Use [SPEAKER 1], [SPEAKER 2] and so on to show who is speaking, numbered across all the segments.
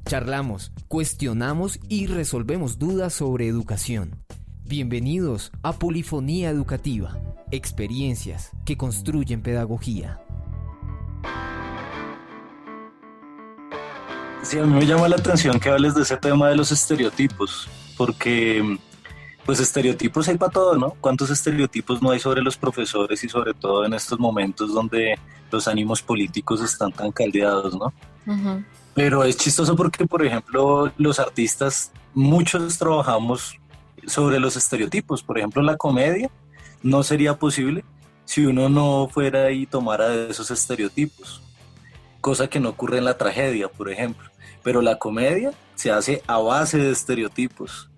[SPEAKER 1] Charlamos, cuestionamos y resolvemos dudas sobre educación. Bienvenidos a Polifonía Educativa, experiencias que construyen pedagogía.
[SPEAKER 2] Sí, a mí me llama la atención que hables de ese tema de los estereotipos, porque pues estereotipos hay para todo, ¿no? ¿Cuántos estereotipos no hay sobre los profesores y sobre todo en estos momentos donde los ánimos políticos están tan caldeados, ¿no?
[SPEAKER 3] Uh-huh.
[SPEAKER 2] Pero es chistoso porque, por ejemplo, los artistas, muchos trabajamos sobre los estereotipos. Por ejemplo, la comedia no sería posible si uno no fuera y tomara de esos estereotipos, cosa que no ocurre en la tragedia, por ejemplo. Pero la comedia se hace a base de estereotipos.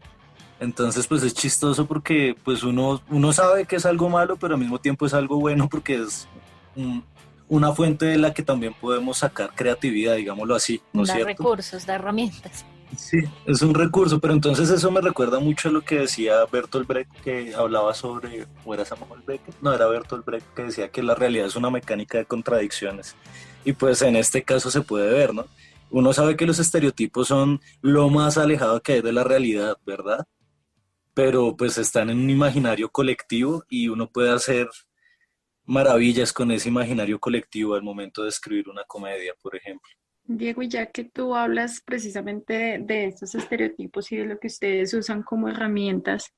[SPEAKER 2] Entonces, pues es chistoso porque pues uno sabe que es algo malo, pero al mismo tiempo es algo bueno porque es un- una fuente de la que también podemos sacar creatividad, digámoslo así, ¿no es
[SPEAKER 3] Da
[SPEAKER 2] cierto?
[SPEAKER 3] recursos, da herramientas.
[SPEAKER 2] Sí, es un recurso, pero entonces eso me recuerda mucho a lo que decía Bertolt Brecht, que hablaba sobre, ¿o era Samuel Beckett? No, era Bertolt Brecht, que decía que la realidad es una mecánica de contradicciones. Y pues en este caso se puede ver, ¿no? Uno sabe que los estereotipos son lo más alejado que hay de la realidad, ¿verdad? Pero pues están en un imaginario colectivo y uno puede hacer maravillas con ese imaginario colectivo al momento de escribir una comedia, por ejemplo.
[SPEAKER 4] Diego, y ya que tú hablas precisamente de estos estereotipos y de lo que ustedes usan como herramientas,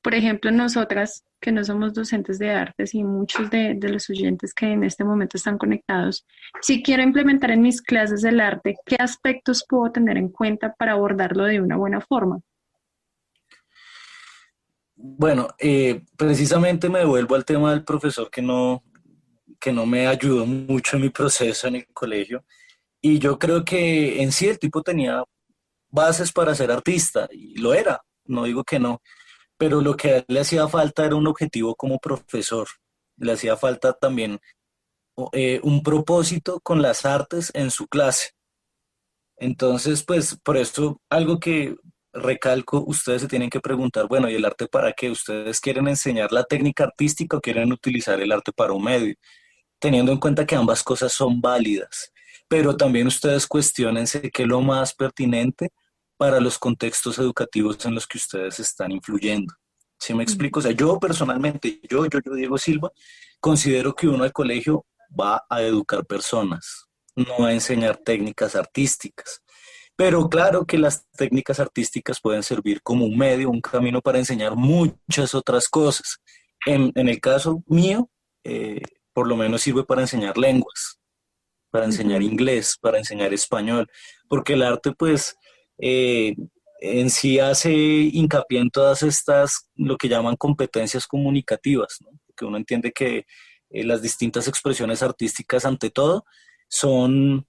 [SPEAKER 4] por ejemplo, nosotras que no somos docentes de artes y muchos de los oyentes que en este momento están conectados, si quiero implementar en mis clases el arte, ¿qué aspectos puedo tener en cuenta para abordarlo de una buena forma?
[SPEAKER 2] Bueno, precisamente me devuelvo al tema del profesor que no me ayudó mucho en mi proceso en el colegio. Y yo creo que en sí el tipo tenía bases para ser artista, y lo era, no digo que no, pero lo que a él le hacía falta era un objetivo como profesor. Le hacía falta también un propósito con las artes en su clase. Entonces, pues por eso algo que recalco, ustedes se tienen que preguntar, bueno, ¿y el arte para qué? ¿Ustedes quieren enseñar la técnica artística o quieren utilizar el arte para un medio? Teniendo en cuenta que ambas cosas son válidas, pero también ustedes cuestionense qué es lo más pertinente para los contextos educativos en los que ustedes están influyendo. ¿Sí me explico? O sea, yo personalmente, yo, Diego Silva, considero que uno al colegio va a educar personas, no a enseñar técnicas artísticas. Pero claro que las técnicas artísticas pueden servir como un medio, un camino para enseñar muchas otras cosas. En el caso mío, eh, por lo menos sirve para enseñar lenguas, para enseñar
[SPEAKER 4] Ujú.
[SPEAKER 2] inglés, para enseñar español, porque el arte pues eh, en sí hace hincapié en todas estas, lo que llaman competencias comunicativas, ¿no? Porque uno entiende que las distintas expresiones artísticas ante todo son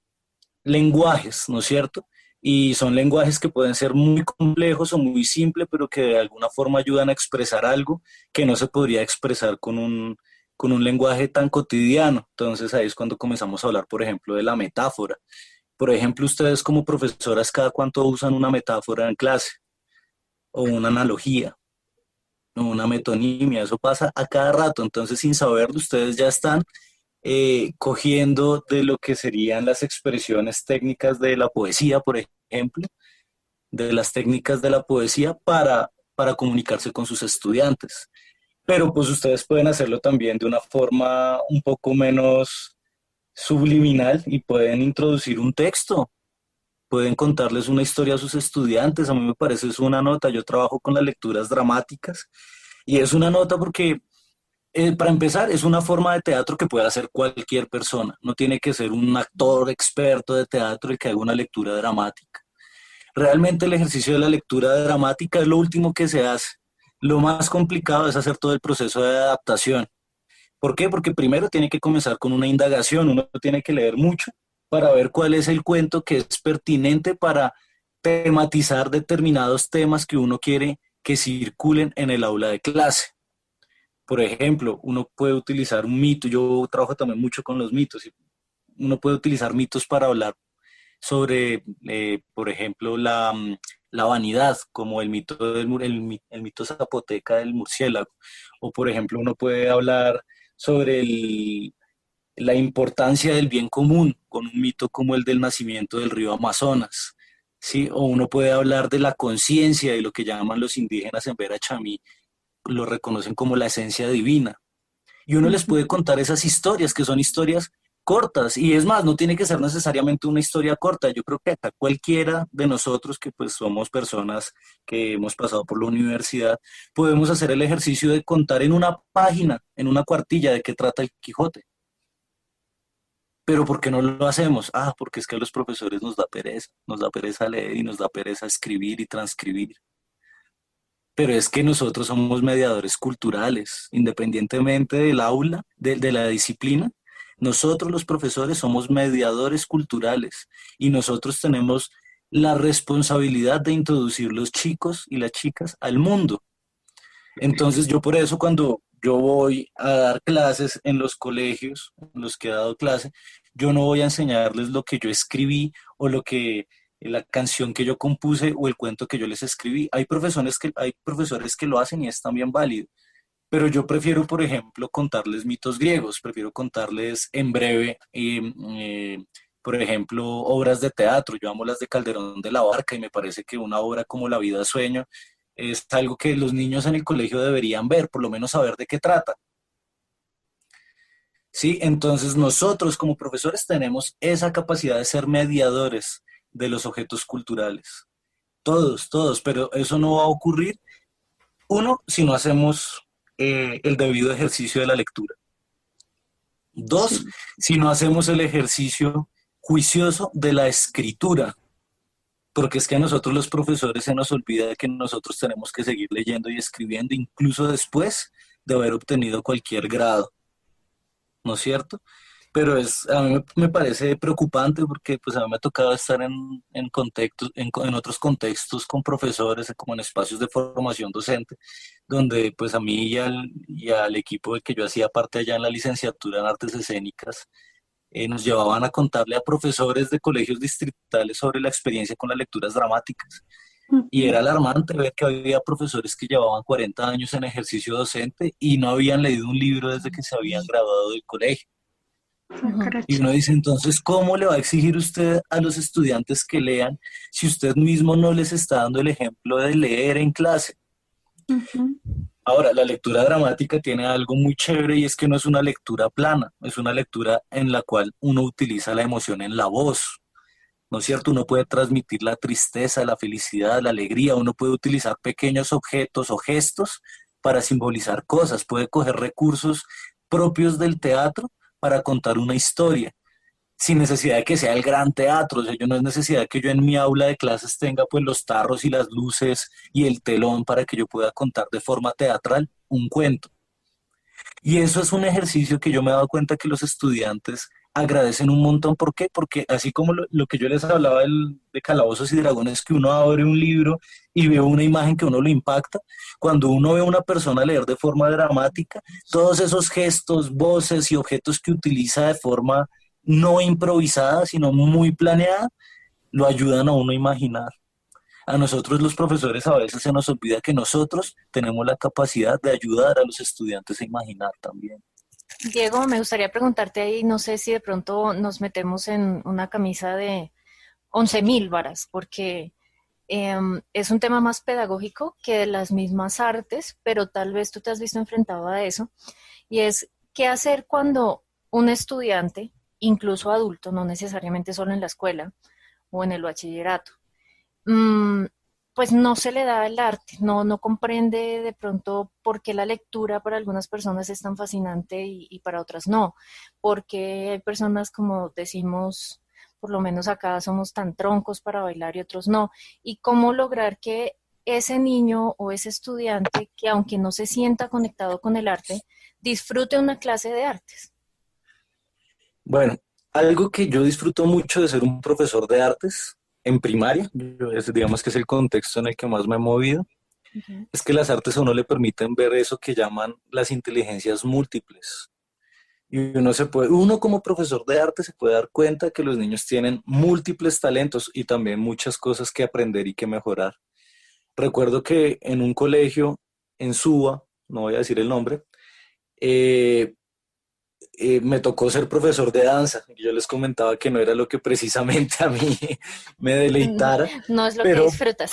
[SPEAKER 2] lenguajes, ¿no es cierto? Y son lenguajes que pueden ser muy complejos o muy simples, pero que de alguna forma ayudan a expresar algo que no se podría expresar con un lenguaje tan cotidiano. Entonces ahí es cuando comenzamos a hablar, por ejemplo, de la metáfora. Por ejemplo, ustedes como profesoras, ¿cada cuánto usan una metáfora en clase? O una analogía, o una metonimia. Eso pasa a cada rato. Entonces, sin saberlo, ustedes ya están cogiendo de lo que serían las expresiones técnicas de la poesía, por ejemplo, de las técnicas de la poesía para comunicarse con sus estudiantes. Pero pues ustedes pueden hacerlo también de una forma un poco menos subliminal y pueden introducir un texto, pueden contarles una historia a sus estudiantes. A mí me parece es una nota, yo trabajo con las lecturas dramáticas y es una nota porque para empezar, es una forma de teatro que puede hacer cualquier persona. No tiene que ser un actor experto de teatro el que haga una lectura dramática. Realmente el ejercicio de la lectura dramática es lo último que se hace. Lo más complicado es hacer todo el proceso de adaptación. ¿Por qué? Porque primero tiene que comenzar con una indagación, uno tiene que leer mucho para ver cuál es el cuento que es pertinente para tematizar determinados temas que uno quiere que circulen en el aula de clase. Por ejemplo, uno puede utilizar un mito, yo trabajo también mucho con los mitos, y uno puede utilizar mitos para hablar sobre, por ejemplo, la vanidad, como el mito, el mito zapoteca del murciélago, o por ejemplo, uno puede hablar sobre la importancia del bien común, con un mito como el del nacimiento del río Amazonas. ¿sí? O uno puede hablar de la conciencia y lo que llaman los indígenas en Vera Chamí, lo reconocen como la esencia divina. Y uno les puede
[SPEAKER 4] Ujú.
[SPEAKER 2] contar esas historias, que son historias cortas, y es más, no tiene que ser necesariamente una historia corta. Yo creo que acá cualquiera de nosotros que pues somos personas que hemos pasado por la universidad, podemos hacer el ejercicio de contar en una página, en una cuartilla, de qué trata el Quijote. Pero ¿por qué no lo hacemos? Ah, porque es que a los profesores nos da pereza leer y nos da pereza escribir y transcribir. Pero es que nosotros somos mediadores culturales, independientemente del aula, de la disciplina. Nosotros los profesores somos mediadores culturales y nosotros tenemos la responsabilidad de introducir los chicos y las chicas al mundo. Entonces yo por eso cuando yo voy a dar clases en los colegios en los que he dado clase, yo no voy a enseñarles lo que yo escribí o lo que la canción que yo compuse o el cuento que yo les escribí. Hay profesores que lo hacen y es también válido, pero yo prefiero, por ejemplo, contarles mitos griegos, prefiero contarles en breve, por ejemplo, obras de teatro. Yo amo las de Calderón de la Barca y me parece que una obra como La vida sueño es algo que los niños en el colegio deberían ver, por lo menos saber de qué trata. Sí, entonces nosotros como profesores tenemos esa capacidad de ser mediadores de los objetos culturales. Todos, todos, pero eso no va a ocurrir, uno, si no hacemos el debido ejercicio de la lectura. Dos,
[SPEAKER 4] Sí.
[SPEAKER 2] si no hacemos el ejercicio juicioso de la escritura, porque es que a nosotros los profesores se nos olvida que nosotros tenemos que seguir leyendo y escribiendo incluso después de haber obtenido cualquier grado, ¿no es cierto? Pero a mí me parece preocupante porque pues a mí me ha tocado estar en otros contextos con profesores, como en espacios de formación docente, donde pues a mí y al equipo del que yo hacía parte allá en la licenciatura en artes escénicas, nos llevaban a contarle a profesores de colegios distritales sobre la experiencia con las lecturas dramáticas. Y
[SPEAKER 4] Ujú.
[SPEAKER 2] era alarmante ver que había profesores que llevaban 40 años en ejercicio docente y no habían leído un libro desde que se habían graduado del colegio.
[SPEAKER 4] Ah,
[SPEAKER 3] Ujú.
[SPEAKER 2] Y
[SPEAKER 4] caracha.
[SPEAKER 2] uno dice, entonces, ¿cómo le va a exigir usted a los estudiantes que lean si usted mismo no les está dando el ejemplo de leer en clase?
[SPEAKER 4] Ujú.
[SPEAKER 2] Ahora, la lectura dramática tiene algo muy chévere y es que no es una lectura plana, es una lectura en la cual uno utiliza la emoción en la voz, ¿no es cierto? Uno puede transmitir la tristeza, la felicidad, la alegría, uno puede utilizar pequeños objetos o gestos para simbolizar cosas, puede coger recursos propios del teatro para contar una historia sin necesidad de que sea el gran teatro. O sea, yo no es necesidad que yo en mi aula de clases tenga pues los tarros y las luces y el telón para que yo pueda contar de forma teatral un cuento. Y eso es un ejercicio que yo me he dado cuenta que los estudiantes agradecen un montón. ¿Por qué? Porque así como lo que yo les hablaba de Calabozos y Dragones, que uno abre un libro y ve una imagen que uno lo impacta, cuando uno ve a una persona leer de forma dramática, todos esos gestos, voces y objetos que utiliza de forma no improvisada, sino muy planeada, lo ayudan a uno a imaginar. A nosotros los profesores a veces se nos olvida que nosotros tenemos la capacidad de ayudar a los estudiantes a imaginar también.
[SPEAKER 3] Diego, me gustaría preguntarte ahí, no sé si de pronto nos metemos en una camisa de 11.000 varas, porque es un tema más pedagógico que de las mismas artes, pero tal vez tú te has visto enfrentado a eso, y es qué hacer cuando un estudiante, incluso adulto, no necesariamente solo en la escuela o en el bachillerato, mm, pues no se le da el arte, no comprende de pronto por qué la lectura para algunas personas es tan fascinante y para otras no, porque hay personas como decimos, por lo menos acá somos tan troncos para bailar y otros no, y cómo lograr que ese niño o ese estudiante que aunque no se sienta conectado con el arte, disfrute una clase de artes.
[SPEAKER 2] Bueno, algo que yo disfruto mucho de ser un profesor de artes en primaria, digamos que es el contexto en el que más me he movido,
[SPEAKER 3] Okay.
[SPEAKER 2] es que las artes a uno le permiten ver eso que llaman las inteligencias múltiples. Y uno como profesor de arte se puede dar cuenta que los niños tienen múltiples talentos y también muchas cosas que aprender y que mejorar. Recuerdo que en un colegio en Suba, no voy a decir el nombre, eh, me tocó ser profesor de danza. Yo les comentaba que no era lo que precisamente a mí me deleitara,
[SPEAKER 3] No es lo que
[SPEAKER 2] pero
[SPEAKER 3] disfrutas.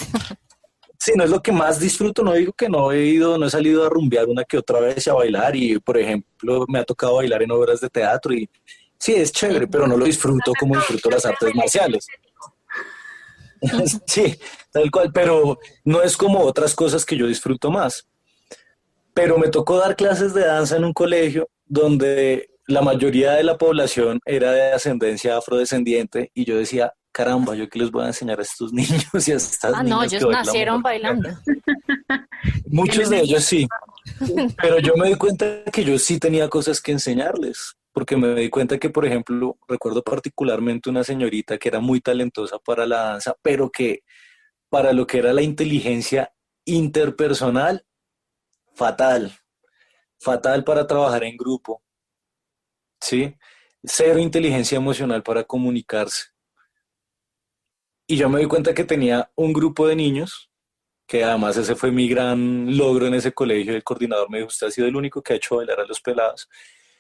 [SPEAKER 2] sí, no es lo que más disfruto. No digo que no he ido, no he salido a rumbear una que otra vez y a bailar, y por ejemplo me ha tocado bailar en obras de teatro y sí, es chévere, pero no lo disfruto como disfruto las artes marciales. Sí, tal cual, pero no es como otras cosas que yo disfruto más. Pero me tocó dar clases de danza en un colegio donde la mayoría de la población era de ascendencia afrodescendiente, y yo decía, caramba, ¿yo qué les voy a enseñar a estos niños y a estas
[SPEAKER 3] Ah, no,
[SPEAKER 2] niñas que
[SPEAKER 3] ellos
[SPEAKER 2] bailan
[SPEAKER 3] nacieron
[SPEAKER 2] bonito?
[SPEAKER 3] bailando.
[SPEAKER 2] Muchos
[SPEAKER 4] Tienen
[SPEAKER 2] de
[SPEAKER 4] el-
[SPEAKER 2] ellos sí, pero yo me di cuenta que yo sí tenía cosas que enseñarles, porque me di cuenta que, por ejemplo, recuerdo particularmente una señorita que era muy talentosa para la danza, pero que para lo que era la inteligencia interpersonal, fatal, fatal para trabajar en grupo, ¿sí? Cero inteligencia emocional para comunicarse. Y yo me di cuenta que tenía un grupo de niños, que además ese fue mi gran logro en ese colegio. El coordinador me dijo, usted ha sido el único que ha hecho bailar a los pelados.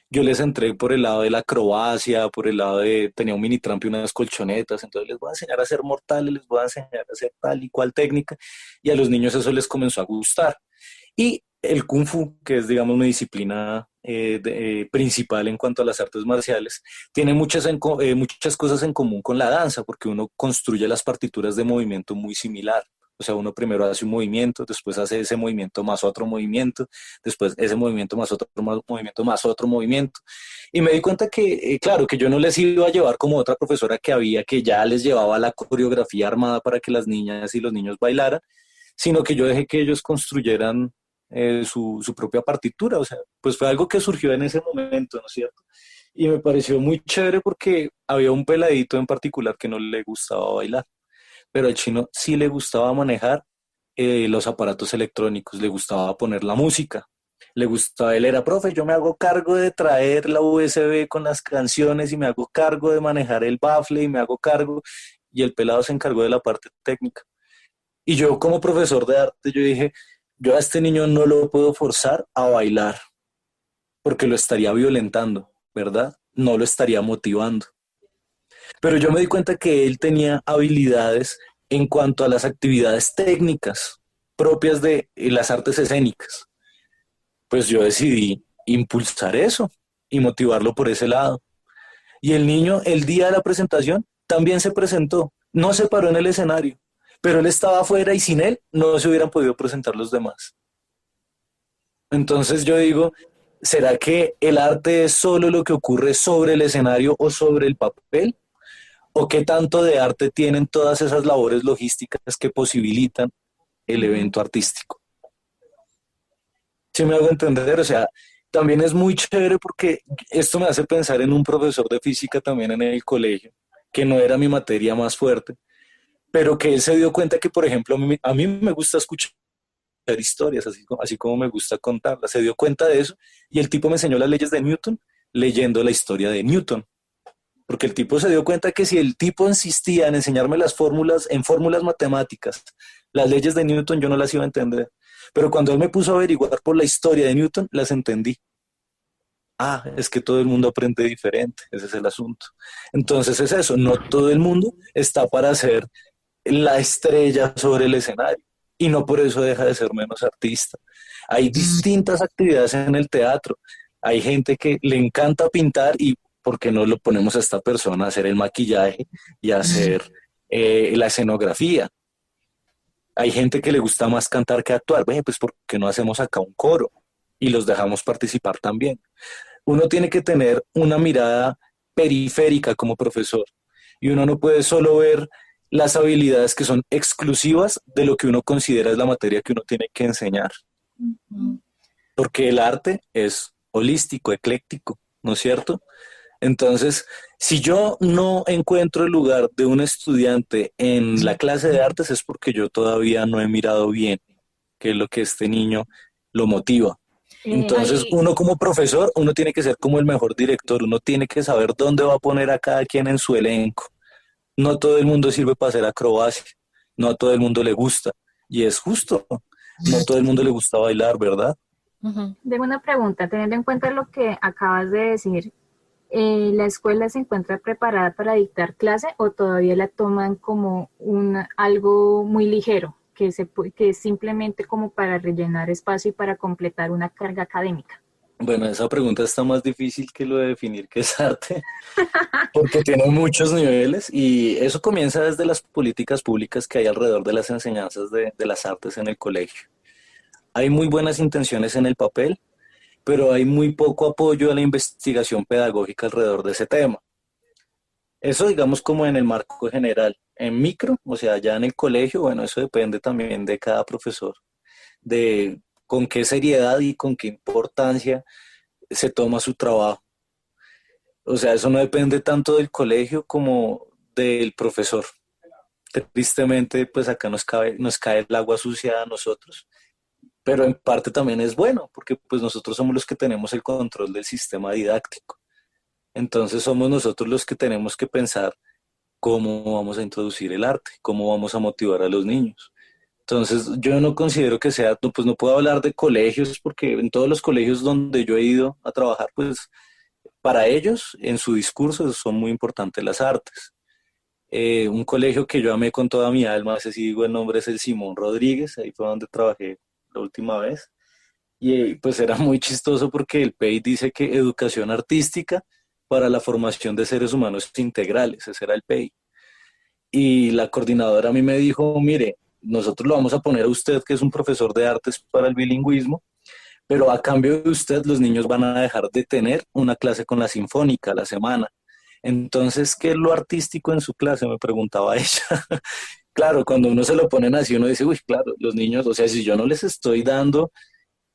[SPEAKER 2] Yo les entré por el lado de la acrobacia, por el lado de, tenía un mini trampo y unas colchonetas, entonces les voy a enseñar a hacer mortales, les voy a enseñar a hacer tal y cual técnica, y a los niños eso les comenzó a gustar. Y el Kung Fu, que es, digamos, mi disciplina principal en cuanto a las artes marciales, tiene muchas cosas en común con la danza, porque uno construye las partituras de movimiento muy similar. O sea, uno primero hace un movimiento, después hace ese movimiento más otro movimiento, después ese movimiento más otro movimiento más otro movimiento. Y me di cuenta que, claro, que yo no les iba a llevar como otra profesora que había, que ya les llevaba la coreografía armada para que las niñas y los niños bailaran, sino que yo dejé que ellos construyeran su propia partitura. O sea, pues fue algo que surgió en ese momento, ¿no es cierto? Y me pareció muy chévere porque había un peladito en particular que no le gustaba bailar, pero al chino sí le gustaba manejar los aparatos electrónicos, le gustaba poner la música, le gustaba, él era profe, yo me hago cargo de traer la USB con las canciones y me hago cargo de manejar el bafle y me hago cargo, y el pelado se encargó de la parte técnica. Y yo como profesor de arte, yo dije, yo a este niño no lo puedo forzar a bailar porque lo estaría violentando, ¿verdad? No lo estaría motivando. Pero yo me di cuenta que él tenía habilidades en cuanto a las actividades técnicas propias de las artes escénicas. Pues yo decidí impulsar eso y motivarlo por ese lado. Y el niño, el día de la presentación, también se presentó, no se paró en el escenario, pero él estaba afuera y sin él no se hubieran podido presentar los demás. Entonces yo digo, ¿será que el arte es solo lo que ocurre sobre el escenario o sobre el papel? ¿O qué tanto de arte tienen todas esas labores logísticas que posibilitan el
[SPEAKER 3] Ujú.
[SPEAKER 2] evento artístico? ¿Sí me hago entender? O sea, también es muy chévere porque esto me hace pensar en un profesor de física también en el colegio, que no era mi materia más fuerte, pero que él se dio cuenta que, por ejemplo, a mí me gusta escuchar historias, así como me gusta contarlas. Se dio cuenta de eso y el tipo me enseñó las leyes de Newton leyendo la historia de Newton. Porque el tipo se dio cuenta que si el tipo insistía en enseñarme las fórmulas, en fórmulas matemáticas, las leyes de Newton, yo no las iba a entender. Pero cuando él me puso a averiguar por la historia de Newton, las entendí. Ah, es que todo el mundo aprende diferente, ese es el asunto. Entonces es eso, no todo el mundo está para ser la estrella sobre el escenario, y no por eso deja de ser menos artista. Hay distintas actividades en el teatro. Hay gente que le encanta pintar, y ¿por qué no lo ponemos a esta persona a hacer el maquillaje y a hacer la escenografía? Hay gente que le gusta más cantar que actuar. Bueno, pues ¿por qué no hacemos acá un coro y los dejamos participar también? Uno tiene que tener una mirada periférica como profesor, y uno no puede solo ver las habilidades que son exclusivas de lo que uno considera es la materia que uno tiene que enseñar,
[SPEAKER 3] Mm.
[SPEAKER 2] porque el arte es holístico, ecléctico, ¿no es cierto? Entonces, si yo no encuentro el lugar de un estudiante en la clase de artes, es porque yo todavía no he mirado bien qué es lo que este niño lo motiva. Entonces,
[SPEAKER 3] Hay,
[SPEAKER 2] uno como profesor, uno tiene que ser como el mejor director, uno tiene que saber dónde va a poner a cada quien en su elenco. No todo el mundo sirve para hacer acrobacia, no a todo el mundo le gusta, y es justo, no a todo el mundo le gusta bailar, ¿verdad?
[SPEAKER 3] Ujú.
[SPEAKER 5] Tengo una pregunta, teniendo en cuenta lo que acabas de decir, ¿la escuela se encuentra preparada para dictar clase o todavía la toman como algo muy ligero, que es simplemente como para rellenar espacio y para completar una carga académica?
[SPEAKER 2] Bueno, esa pregunta está más difícil que lo de definir qué es arte, porque tiene muchos niveles y eso comienza desde las políticas públicas que hay alrededor de las enseñanzas de las artes en el colegio. Hay muy buenas intenciones en el papel, pero hay muy poco apoyo a la investigación pedagógica alrededor de ese tema. Eso digamos como en el marco general. En micro, o sea, ya en el colegio, bueno, eso depende también de cada profesor, de con qué seriedad y con qué importancia se toma su trabajo. O sea, eso no depende tanto del colegio como del profesor. Tristemente, pues acá nos cae el agua sucia a nosotros, pero en parte también es bueno, porque pues nosotros somos los que tenemos el control del sistema didáctico. Entonces somos nosotros los que tenemos que pensar cómo vamos a introducir el arte, cómo vamos a motivar a los niños. Entonces yo no considero que sea, no, pues no puedo hablar de colegios, porque en todos los colegios donde yo he ido a trabajar, pues para ellos, en su discurso, son muy importantes las artes. Un colegio que yo amé con toda mi alma, ese sí digo el nombre, es el Simón Rodríguez, ahí fue donde trabajé la última vez. Y pues era muy chistoso porque el PEI dice que educación artística para la formación de seres humanos integrales, ese era el PEI. Y la coordinadora a mí me dijo, mire, nosotros lo vamos a poner a usted, que es un profesor de artes para el bilingüismo, pero a cambio de usted los niños van a dejar de tener una clase con la sinfónica a la semana. Entonces, ¿qué es lo artístico en su clase? Me preguntaba ella. Claro, cuando uno se lo ponen así, uno dice, uy, claro, los niños, o sea, si yo no les estoy dando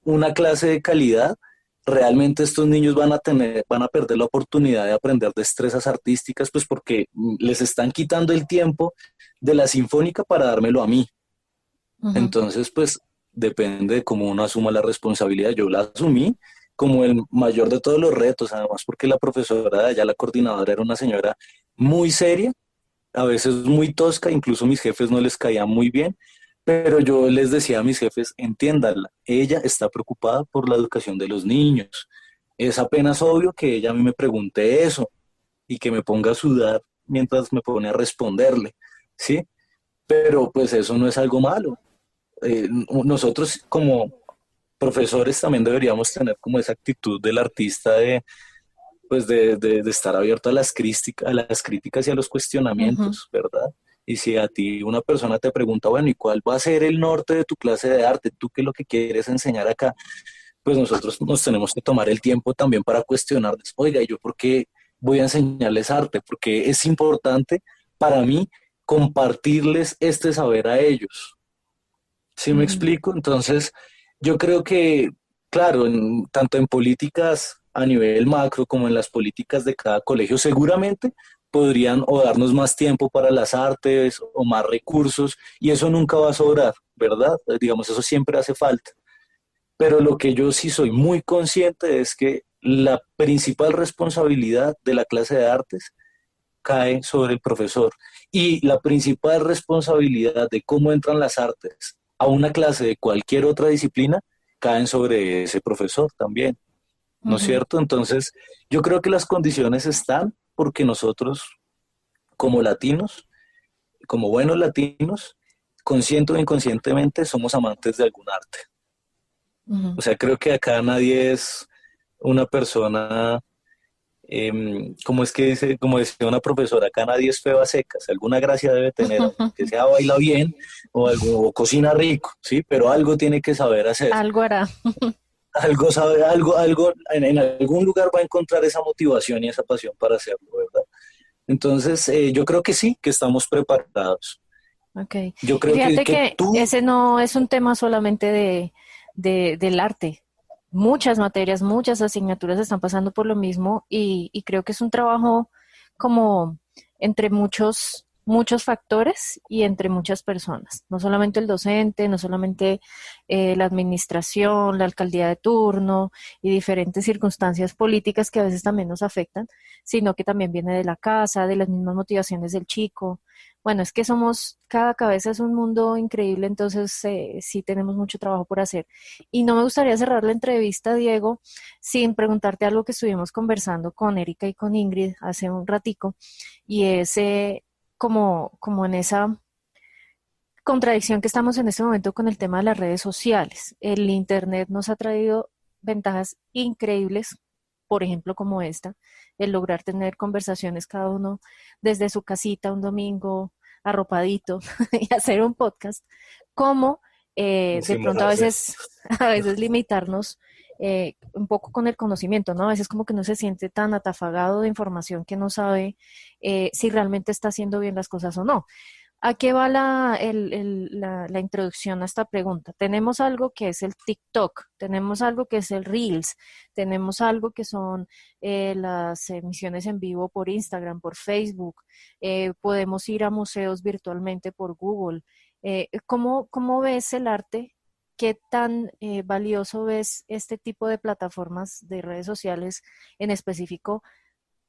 [SPEAKER 2] una clase de calidad, realmente estos niños van a perder la oportunidad de aprender destrezas artísticas, pues porque les están quitando el tiempo de la sinfónica para dármelo a mí.
[SPEAKER 3] Ujú.
[SPEAKER 2] Entonces, pues depende de cómo uno asuma la responsabilidad. Yo la asumí como el mayor de todos los retos, además porque la profesora de allá, la coordinadora, era una señora muy seria, a veces muy tosca, incluso mis jefes no les caían muy bien, pero yo les decía a mis jefes, entiéndanla, ella está preocupada por la educación de los niños. Es apenas obvio que ella a mí me pregunte eso y que me ponga a sudar mientras me pone a responderle, ¿sí? Pero pues eso no es algo malo. Nosotros como profesores también deberíamos tener como esa actitud del artista de, pues de estar abierto a las críticas y a los
[SPEAKER 3] Ujú.
[SPEAKER 2] cuestionamientos, ¿verdad? Y si a ti una persona te pregunta, bueno, ¿y cuál va a ser el norte de tu clase de arte? ¿Tú qué es lo que quieres enseñar acá? Pues nosotros nos tenemos que tomar el tiempo también para cuestionarles, oiga, ¿y yo por qué voy a enseñarles arte? Porque es importante para mí compartirles este saber a ellos. ¿Sí me
[SPEAKER 3] Ujú.
[SPEAKER 2] explico? Entonces, yo creo que, claro, tanto en políticas a nivel macro como en las políticas de cada colegio, seguramente podrían o darnos más tiempo para las artes o más recursos, y eso nunca va a sobrar, ¿verdad? Digamos, eso siempre hace falta. Pero lo que yo sí soy muy consciente es que la principal responsabilidad de la clase de artes cae sobre el profesor. Y la principal responsabilidad de cómo entran las artes a una clase de cualquier otra disciplina caen sobre ese profesor también, ¿no es
[SPEAKER 3] Ujú.
[SPEAKER 2] cierto? Entonces, yo creo que las condiciones están porque nosotros, como latinos, como buenos latinos, consciente o inconscientemente, somos amantes de algún arte. O
[SPEAKER 3] Ujú.
[SPEAKER 2] sea, creo que acá nadie es una persona como es que dice, como decía una profesora, acá nadie es feo a secas, alguna gracia debe tener, que sea baila bien o algo, o cocina rico, ¿sí? Pero algo tiene que saber hacer,
[SPEAKER 3] Algo hará.
[SPEAKER 2] algo sabe, algo, en algún lugar va a encontrar esa motivación y esa pasión para hacerlo, ¿verdad? Entonces, yo creo que sí, que estamos preparados.
[SPEAKER 3] Ok.
[SPEAKER 2] Yo
[SPEAKER 3] Y
[SPEAKER 2] creo
[SPEAKER 3] fíjate
[SPEAKER 2] que
[SPEAKER 3] que
[SPEAKER 2] tú,
[SPEAKER 3] ese no es un tema solamente del arte. Muchas materias, muchas asignaturas están pasando por lo mismo y creo que es un trabajo como entre muchos factores y entre muchas personas. No solamente el docente, no solamente la administración, la alcaldía de turno y diferentes circunstancias políticas que a veces también nos afectan, sino que también viene de la casa, de las mismas motivaciones del chico. bueno, es que cada cabeza es un mundo increíble, entonces sí tenemos mucho trabajo por hacer. Y no me gustaría cerrar la entrevista, Diego, sin preguntarte algo que estuvimos conversando con Erika y con Ingrid hace un ratico, y es como en esa contradicción que estamos en este momento con el tema de las redes sociales. El Internet nos ha traído ventajas increíbles, por ejemplo, como esta, el lograr tener conversaciones cada uno desde su casita un domingo arropadito y hacer un podcast, como de pronto a veces limitarnos un poco con el conocimiento, ¿no? A veces como que no se siente tan atafagado de información que no sabe si realmente está haciendo bien las cosas o no. ¿A qué va la introducción a esta pregunta? Tenemos algo que es el TikTok, tenemos algo que es el Reels, tenemos algo que son las emisiones en vivo por Instagram, por Facebook, podemos ir a museos virtualmente por Google. ¿Cómo ves el arte? ¿Qué tan valioso ves este tipo de plataformas de redes sociales, en específico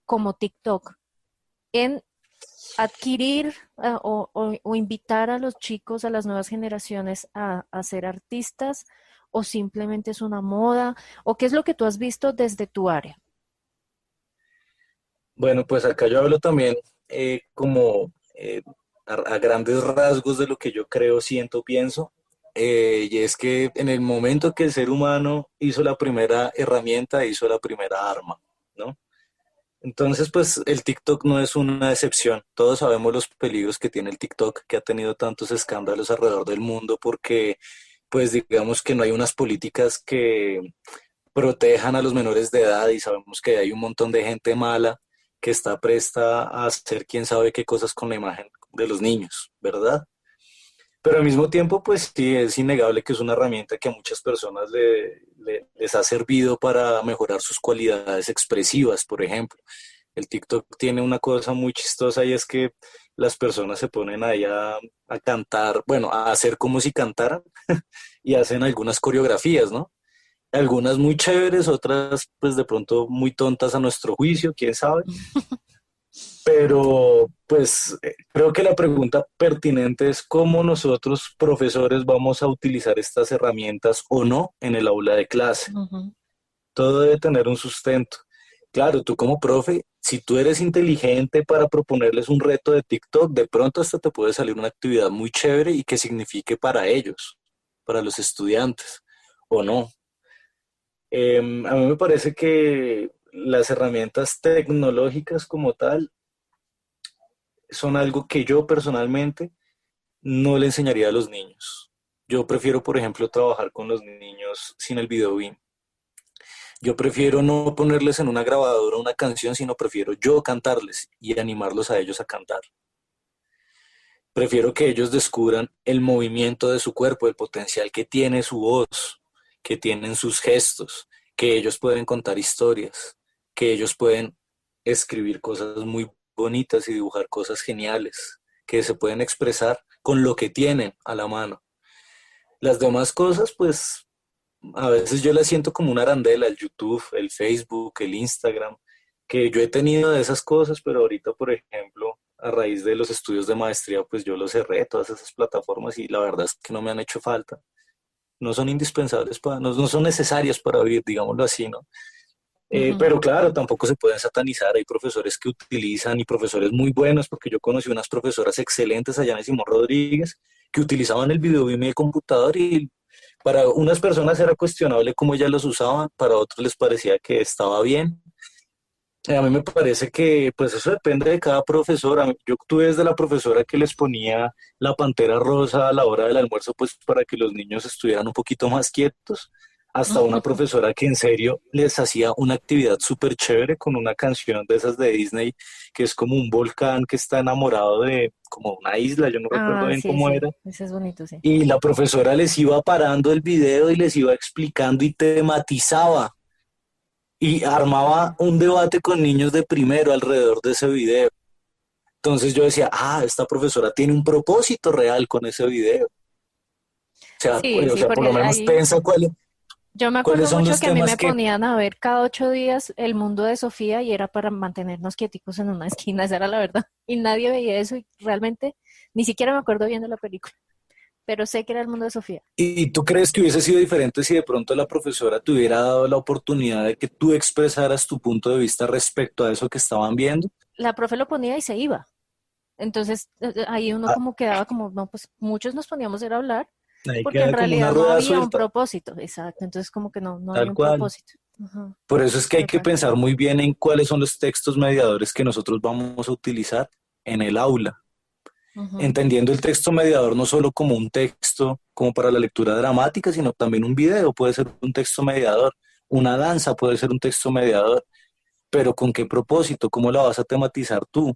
[SPEAKER 3] como TikTok, en adquirir o invitar a los chicos, a las nuevas generaciones a ser artistas, o simplemente es una moda, o qué es lo que tú has visto desde tu área?
[SPEAKER 2] Bueno, pues acá yo hablo también como a grandes rasgos de lo que yo creo, siento, pienso. Y es que en el momento que el ser humano hizo la primera herramienta, hizo la primera arma, ¿no? Entonces, pues el TikTok no es una excepción. Todos sabemos los peligros que tiene el TikTok, que ha tenido tantos escándalos alrededor del mundo, porque, pues digamos que no hay unas políticas que protejan a los menores de edad y sabemos que hay un montón de gente mala que está presta a hacer quién sabe qué cosas con la imagen de los niños, ¿verdad? Pero al mismo tiempo, pues sí, es innegable que es una herramienta que a muchas personas les ha servido para mejorar sus cualidades expresivas, por ejemplo. El TikTok tiene una cosa muy chistosa y es que las personas se ponen ahí a cantar, bueno, a hacer como si cantaran y hacen algunas coreografías, ¿no? Algunas muy chéveres, otras pues de pronto muy tontas a nuestro juicio, quién sabe. Pero pues creo que la pregunta pertinente es cómo nosotros, profesores, vamos a utilizar estas herramientas o no en el aula de clase.
[SPEAKER 3] Ujú.
[SPEAKER 2] Todo debe tener un sustento. Claro, tú como profe, si tú eres inteligente para proponerles un reto de TikTok, de pronto hasta te puede salir una actividad muy chévere y que signifique para ellos, para los estudiantes, o no. A mí me parece que las herramientas tecnológicas como tal son algo que yo personalmente no le enseñaría a los niños. Yo prefiero, por ejemplo, trabajar con los niños sin el video BIM. Yo prefiero no ponerles en una grabadora una canción, sino prefiero yo cantarles y animarlos a ellos a cantar. Prefiero que ellos descubran el movimiento de su cuerpo, el potencial que tiene su voz, que tienen sus gestos, que ellos pueden contar historias, que ellos pueden escribir cosas muy bonitas y dibujar cosas geniales, que se pueden expresar con lo que tienen a la mano. Las demás cosas, pues a veces yo las siento como una arandela, el YouTube, el Facebook, el Instagram, que yo he tenido de esas cosas, pero ahorita, por ejemplo, a raíz de los estudios de maestría, pues yo los cerré, todas esas plataformas, y la verdad es que no me han hecho falta. No son indispensables, no son necesarias para vivir, digámoslo así, ¿no?
[SPEAKER 3] Ujú.
[SPEAKER 2] Pero claro, tampoco se pueden satanizar. Hay profesores que utilizan y profesores muy buenos, porque yo conocí unas profesoras excelentes allá en Simón Rodríguez que utilizaban el video y el computador y para unas personas era cuestionable cómo ellas los usaban, para otros les parecía que estaba bien. A mí me parece que pues eso depende de cada profesora. Yo tuve desde la profesora que les ponía la pantera rosa a la hora del almuerzo pues para que los niños estuvieran un poquito más quietos, hasta una profesora que en serio les hacía una actividad súper chévere con una canción de esas de Disney que es como un volcán que está enamorado de como una isla, yo no recuerdo
[SPEAKER 3] Ah,
[SPEAKER 2] bien
[SPEAKER 3] sí,
[SPEAKER 2] cómo
[SPEAKER 3] sí,
[SPEAKER 2] era.
[SPEAKER 3] ese es bonito, sí.
[SPEAKER 2] Y la profesora les iba parando el video y les iba explicando y tematizaba y armaba un debate con niños de primero alrededor de ese video. Entonces yo decía, esta profesora tiene un propósito real con ese video.
[SPEAKER 3] Sí,
[SPEAKER 2] O
[SPEAKER 3] sí,
[SPEAKER 2] sea, por lo
[SPEAKER 3] porque
[SPEAKER 2] menos
[SPEAKER 3] ahí
[SPEAKER 2] piensa
[SPEAKER 3] yo me
[SPEAKER 2] cuáles
[SPEAKER 3] acuerdo
[SPEAKER 2] son
[SPEAKER 3] mucho
[SPEAKER 2] los
[SPEAKER 3] que a mí
[SPEAKER 2] temas
[SPEAKER 3] me
[SPEAKER 2] que...
[SPEAKER 3] ponían a ver cada 8 días el mundo de Sofía y era para mantenernos quieticos en una esquina, esa era la verdad. Y nadie veía eso y realmente Ni siquiera me acuerdo bien de la película, pero sé que era el mundo de Sofía.
[SPEAKER 2] ¿Y tú crees que hubiese sido diferente si de pronto la profesora te hubiera dado la oportunidad de que tú expresaras tu punto de vista respecto a eso que estaban viendo?
[SPEAKER 3] La profe lo ponía y se iba. Entonces ahí uno
[SPEAKER 2] Ah,
[SPEAKER 3] como quedaba como, no, pues muchos nos poníamos a hablar
[SPEAKER 2] ahí
[SPEAKER 3] porque en
[SPEAKER 2] queda como una
[SPEAKER 3] realidad no
[SPEAKER 2] rueda
[SPEAKER 3] había un
[SPEAKER 2] suelta,
[SPEAKER 3] propósito, exacto. Entonces como que no había
[SPEAKER 2] tal
[SPEAKER 3] un
[SPEAKER 2] cual.
[SPEAKER 3] propósito. Ajá,
[SPEAKER 2] Por eso es que hay que
[SPEAKER 3] total.
[SPEAKER 2] pensar muy bien en cuáles son los textos mediadores que nosotros vamos a utilizar en el aula.
[SPEAKER 3] Ujú,
[SPEAKER 2] Entendiendo el texto mediador no solo como un texto como para la lectura dramática, sino también un video puede ser un texto mediador, una danza puede ser un texto mediador, pero ¿con qué propósito? ¿Cómo la vas a tematizar tú?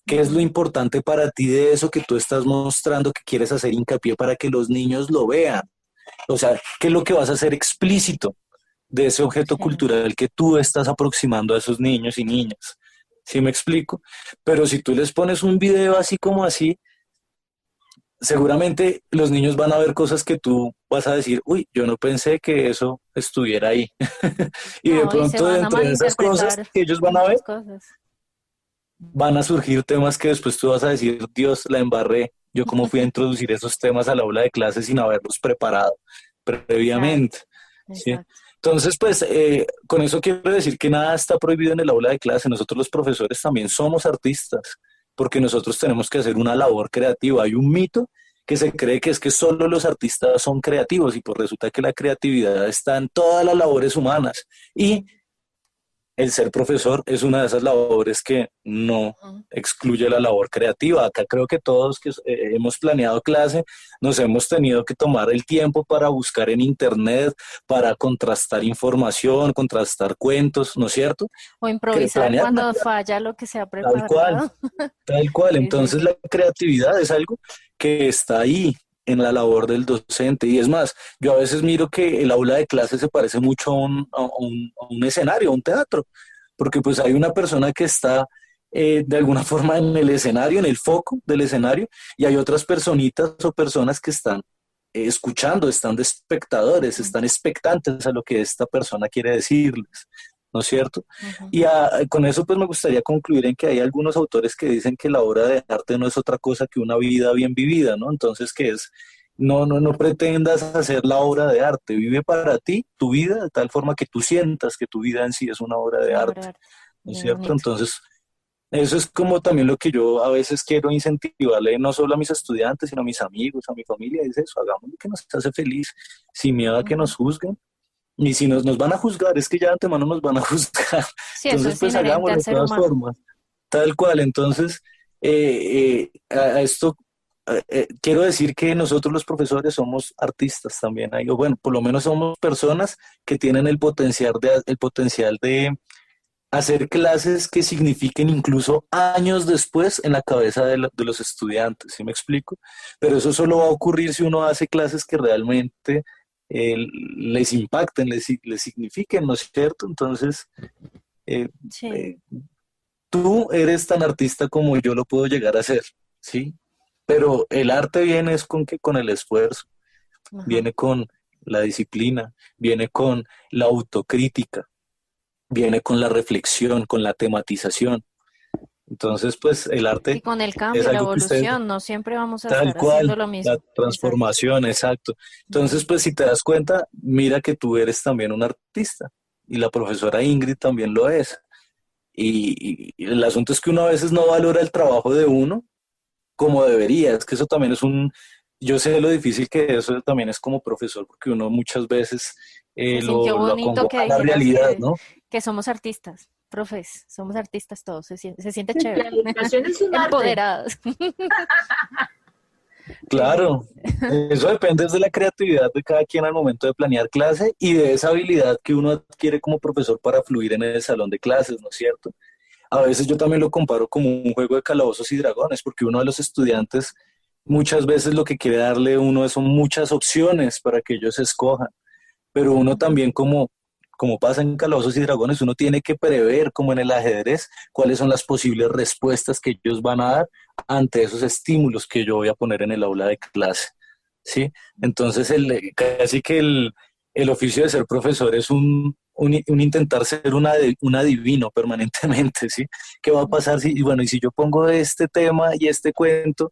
[SPEAKER 2] ¿Qué es lo
[SPEAKER 3] ujú.
[SPEAKER 2] importante para ti de eso que tú estás mostrando que quieres hacer hincapié para que los niños lo vean? O sea, ¿qué es lo que vas a hacer explícito de ese objeto
[SPEAKER 3] Sí,
[SPEAKER 2] cultural que tú estás aproximando a esos niños y niñas? ¿Sí me explico? Pero si tú les pones un video así como así, seguramente los niños van a ver cosas que tú vas a decir, uy, yo no pensé que eso estuviera ahí. Y de
[SPEAKER 3] no, y se
[SPEAKER 2] pronto
[SPEAKER 3] van a
[SPEAKER 2] dentro de esas cosas
[SPEAKER 3] malinterpretar
[SPEAKER 2] que ellos van a ver,
[SPEAKER 3] muchas cosas.
[SPEAKER 2] van a surgir temas que después tú vas a decir, Dios, la embarré. Yo cómo fui a introducir esos temas al aula de clase sin haberlos preparado
[SPEAKER 3] Claro,
[SPEAKER 2] previamente, ¿sí?
[SPEAKER 3] exacto.
[SPEAKER 2] Entonces, pues, con eso quiero decir que nada está prohibido en el aula de clase. Nosotros los profesores también somos artistas, porque nosotros tenemos que hacer una labor creativa. Hay un mito que se cree que es que solo los artistas son creativos y pues resulta que la creatividad está en todas las labores humanas. Y el ser profesor es una de esas labores que no
[SPEAKER 3] Ujú.
[SPEAKER 2] excluye la labor creativa. Acá creo que todos que hemos planeado clase nos hemos tenido que tomar el tiempo para buscar en internet, para contrastar información, contrastar cuentos, ¿no es cierto?
[SPEAKER 3] O
[SPEAKER 2] Que
[SPEAKER 3] improvisar
[SPEAKER 2] planear una
[SPEAKER 3] cuando
[SPEAKER 2] clase,
[SPEAKER 3] falla lo que se ha
[SPEAKER 2] tal cual,
[SPEAKER 3] preparado.
[SPEAKER 2] tal cual.
[SPEAKER 3] Sí, sí,
[SPEAKER 2] Entonces la creatividad es algo que está ahí en la labor del docente. Y es más, yo a veces miro que el aula de clase se parece mucho a un escenario, a un teatro, porque pues hay una persona que está de alguna forma en el escenario, en el foco del escenario, y hay otras personitas o personas que están escuchando, están de espectadores,
[SPEAKER 3] ujú,
[SPEAKER 2] están expectantes a lo que esta persona quiere decirles, ¿no es cierto?
[SPEAKER 3] ujú.
[SPEAKER 2] Y con eso pues me gustaría concluir en que hay algunos autores que dicen que la obra de arte no es otra cosa que una vida bien vivida, ¿no? Entonces, que es, no pretendas hacer la obra de arte, vive para ti tu vida de tal forma que tú sientas que tu vida en sí es una obra de
[SPEAKER 3] Una obra
[SPEAKER 2] arte,
[SPEAKER 3] de arte,
[SPEAKER 2] ¿no es
[SPEAKER 3] bien
[SPEAKER 2] cierto?
[SPEAKER 3] bonito.
[SPEAKER 2] Entonces, eso es como también lo que yo a veces quiero incentivarle, no solo a mis estudiantes, sino a mis amigos, a mi familia, es eso, hagamos lo que nos hace feliz, sin miedo a que
[SPEAKER 3] Ujú.
[SPEAKER 2] nos juzguen. Y si nos van a juzgar, es que ya de antemano nos van a juzgar.
[SPEAKER 3] Sí, eso
[SPEAKER 2] Entonces,
[SPEAKER 3] es
[SPEAKER 2] pues
[SPEAKER 3] inherente
[SPEAKER 2] hagámoslo
[SPEAKER 3] al
[SPEAKER 2] de
[SPEAKER 3] ser
[SPEAKER 2] todas
[SPEAKER 3] humano.
[SPEAKER 2] formas. Tal cual, entonces, a esto quiero decir que nosotros los profesores somos artistas también, ahí, o bueno, por lo menos somos personas que tienen el potencial de hacer clases que signifiquen incluso años después en la cabeza de los estudiantes, ¿sí me explico? Pero eso solo va a ocurrir si uno hace clases que realmente les impacten, les signifiquen, ¿no es cierto? Entonces, eh,
[SPEAKER 3] Sí.
[SPEAKER 2] eh, tú eres tan artista como yo lo puedo llegar a ser, ¿sí? Pero el arte viene es con que con el esfuerzo,
[SPEAKER 3] Ajá.
[SPEAKER 2] viene con la disciplina, viene con la autocrítica, viene con la reflexión, con la tematización. Entonces, pues el
[SPEAKER 3] Y
[SPEAKER 2] arte
[SPEAKER 3] con el
[SPEAKER 2] es
[SPEAKER 3] cambio, la
[SPEAKER 2] algo que usted,
[SPEAKER 3] evolución, no siempre vamos a
[SPEAKER 2] tal
[SPEAKER 3] estar haciendo
[SPEAKER 2] cual,
[SPEAKER 3] lo
[SPEAKER 2] la
[SPEAKER 3] mismo. Exacto.
[SPEAKER 2] transformación, exacto. Entonces,
[SPEAKER 3] Ujú.
[SPEAKER 2] pues si te das cuenta, mira que tú eres también un artista y la profesora Ingrid también lo es. Y el asunto es que uno a veces no valora el trabajo de uno como debería. Es que eso también es yo sé lo difícil que eso también es como profesor, porque uno muchas veces
[SPEAKER 3] Se sintió
[SPEAKER 2] lo
[SPEAKER 3] bonito que
[SPEAKER 2] acongoja la
[SPEAKER 3] dijeras
[SPEAKER 2] realidad, ¿no?
[SPEAKER 3] que somos artistas, profes, somos artistas todos, se siente
[SPEAKER 5] La
[SPEAKER 3] chévere,
[SPEAKER 5] educación es un arte.
[SPEAKER 3] empoderados. Sí,
[SPEAKER 2] Claro, eso depende de la creatividad de cada quien al momento de planear clase y de esa habilidad que uno adquiere como profesor para fluir en el salón de clases, ¿no es cierto? A veces yo también lo comparo como un juego de calabozos y dragones, porque uno de los estudiantes muchas veces lo que quiere darle uno son muchas opciones para que ellos escojan, pero uno
[SPEAKER 3] ujú,
[SPEAKER 2] también como pasa en Calabozos y Dragones, uno tiene que prever, como en el ajedrez, cuáles son las posibles respuestas que ellos van a dar ante esos estímulos que yo voy a poner en el aula de clase, ¿sí? Entonces, casi que el oficio de ser profesor es un intentar ser un adivino permanentemente, ¿sí? ¿Qué va a pasar si, y bueno, y si yo pongo este tema y este cuento,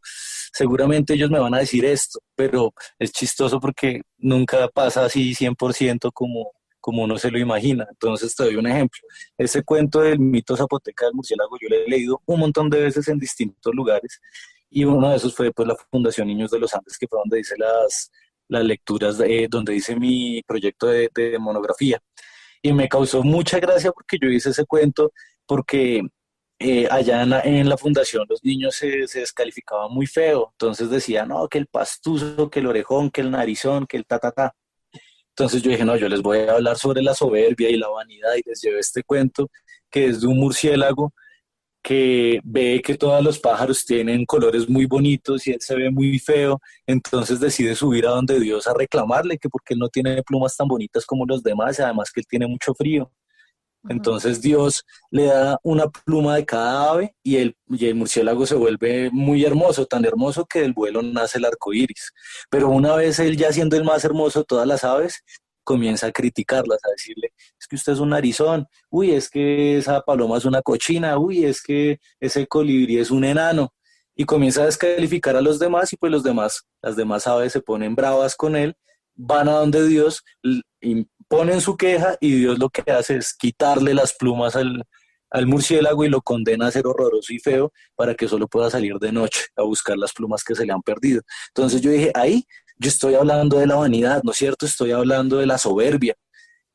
[SPEAKER 2] seguramente ellos me van a decir esto, pero es chistoso porque nunca pasa así 100% como uno se lo imagina. Entonces te doy un ejemplo. Ese cuento del mito zapoteca del murciélago yo lo he leído un montón de veces en distintos lugares y uno de esos fue pues la Fundación Niños de los Andes, que fue donde hice las lecturas, donde hice mi proyecto de monografía. Y me causó mucha gracia porque yo hice ese cuento porque allá en la fundación los niños se descalificaban muy feo, entonces decían, no, que el pastuso, que el orejón, que el narizón, que el ta, ta, ta. Entonces yo dije, no, yo les voy a hablar sobre la soberbia y la vanidad y les llevé este cuento que es de un murciélago que ve que todos los pájaros tienen colores muy bonitos y él se ve muy feo, entonces decide subir a donde Dios a reclamarle que porque él no tiene plumas tan bonitas como los demás, y además que él tiene mucho frío.
[SPEAKER 3] Ujú.
[SPEAKER 2] Entonces Dios le da una pluma de cada ave y el murciélago se vuelve muy hermoso, tan hermoso que del vuelo nace el arco iris. Pero una vez él ya siendo el más hermoso de todas las aves, comienza a criticarlas, a decirle, es que usted es un narizón, uy, es que esa paloma es una cochina, uy, es que ese colibrí es un enano. Y comienza a descalificar a los demás y pues las demás aves se ponen bravas con él, van a donde Dios, ponen su queja y Dios lo que hace es quitarle las plumas al murciélago y lo condena a ser horroroso y feo para que solo pueda salir de noche a buscar las plumas que se le han perdido. Entonces yo dije, ahí yo estoy hablando de la vanidad, ¿no es cierto? Estoy hablando de la soberbia.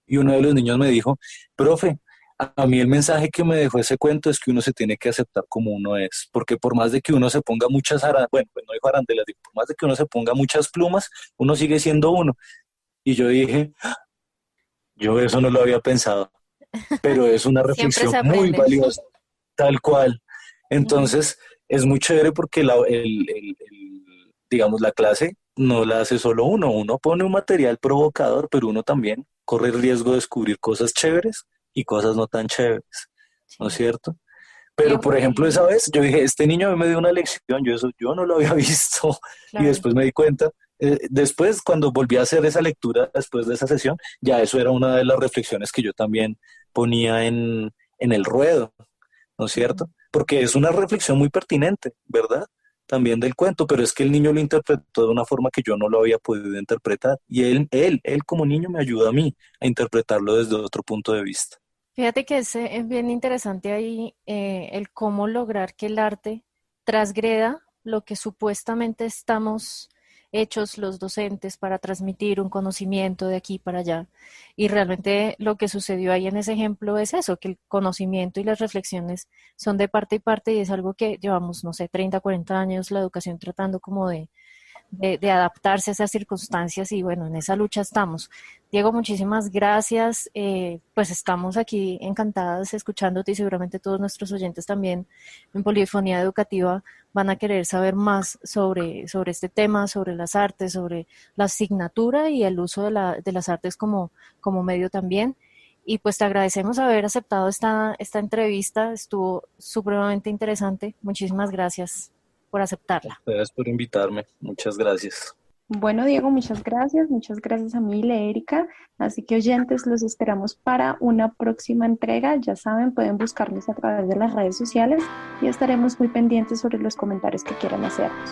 [SPEAKER 2] Y uno de los niños me dijo, profe, a mí el mensaje que me dejó ese cuento es que uno se tiene que aceptar como uno es, porque por más de que uno se ponga muchas arandelas, bueno, pues no dijo arandelas, digo, por más de que uno se ponga muchas plumas, uno sigue siendo uno. Y yo dije, yo eso no lo había pensado, pero es una
[SPEAKER 3] Siempre
[SPEAKER 2] reflexión
[SPEAKER 3] se
[SPEAKER 2] muy
[SPEAKER 3] aprende.
[SPEAKER 2] valiosa, tal cual.
[SPEAKER 3] Ujú.
[SPEAKER 2] Entonces, es muy chévere porque digamos, la clase no la hace solo uno pone un material provocador, pero uno también corre el riesgo de descubrir cosas chéveres y cosas no tan chéveres, ¿no es
[SPEAKER 3] Sí.
[SPEAKER 2] cierto? Pero,
[SPEAKER 3] Diego,
[SPEAKER 2] por ejemplo, esa vez yo dije, este niño me dio una lección, yo no lo había visto, y
[SPEAKER 3] claro.
[SPEAKER 2] después me di cuenta, después cuando volví a hacer esa lectura, después de esa sesión, ya eso era una de las reflexiones que yo también ponía en el ruedo, ¿no es
[SPEAKER 3] Ujú.
[SPEAKER 2] cierto? Porque es una reflexión muy pertinente, ¿verdad? También del cuento, pero es que el niño lo interpretó de una forma que yo no lo había podido interpretar, y él como niño me ayuda a mí a interpretarlo desde otro punto de vista.
[SPEAKER 3] Fíjate que es bien interesante ahí el cómo lograr que el arte transgreda lo que supuestamente estamos hechos los docentes para transmitir un conocimiento de aquí para allá. Y realmente lo que sucedió ahí en ese ejemplo es eso, que el conocimiento y las reflexiones son de parte y parte y es algo que llevamos, no sé, 30, 40 años la educación tratando como de adaptarse a esas circunstancias y bueno, en esa lucha estamos. Diego, muchísimas gracias. Pues estamos aquí encantadas escuchándote y seguramente todos nuestros oyentes también en Polifonía Educativa van a querer saber más sobre este tema, sobre las artes, sobre la asignatura y el uso de las artes como medio también. Y pues te agradecemos haber aceptado esta entrevista, estuvo supremamente interesante. Muchísimas gracias por aceptarla.
[SPEAKER 2] Gracias por invitarme, muchas gracias.
[SPEAKER 4] Bueno, Diego, muchas gracias a mí, Erika. Así que oyentes, los esperamos para una próxima entrega. Ya saben, pueden buscarnos a través de las redes sociales y estaremos muy pendientes sobre los comentarios que quieran hacernos.